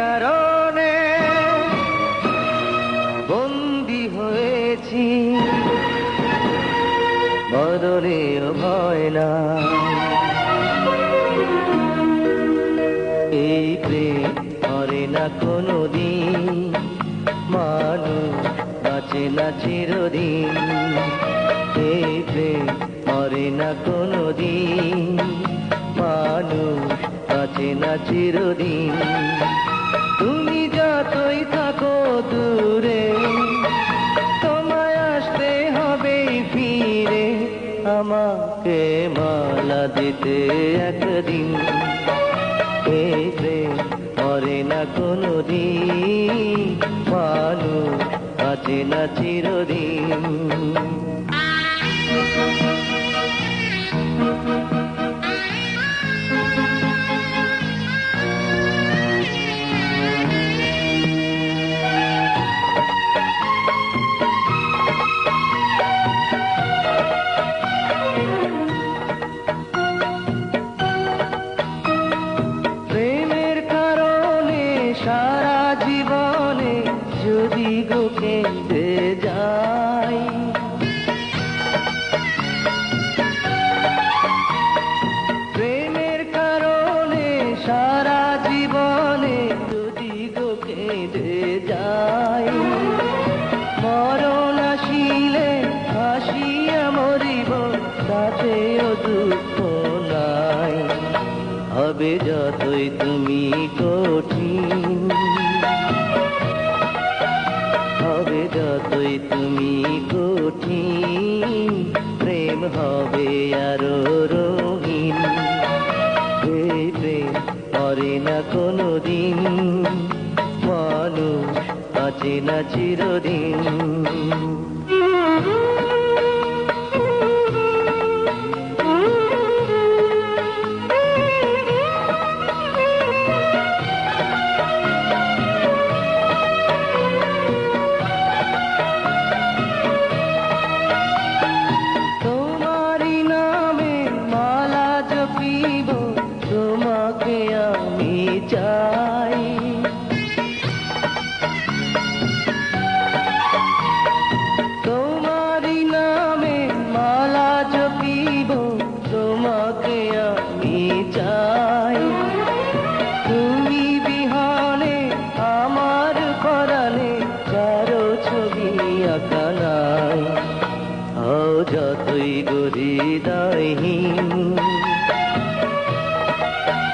কারণে বন্দী হয়েছি, মরণেও ভয় না। এই প্রেম মরে না কোনোদিন, মানুষ বাঁচে না চিরদিন। এই প্রেম মরে না কোনোদিন, মানুষ বাঁচে না চিরদিন। তুমি যতই থাকো দূরে, তোমায় আসতে হবে ফিরে, আমাকে মালা দিতে একদিন। এই প্রেম মরে না কোনোদিন, মানুষ বাঁচে না চিরদিন। সারা জীবনে যদি গো কেঁদে যাই, প্রেমের কারণে সারা জীবনে যদি গো কেঁদে যাই, মরণ আসিলে হাসিয়া মরিব, তাতেও দুঃখ নাই। হবে যতই তুমি কঠিন, হবে যতই তুমি কঠিন, প্রেম হবে আরো রঙিন। এই প্রেম মরে না কোনোদিন, মানুষ বাঁচে না চিরদিন।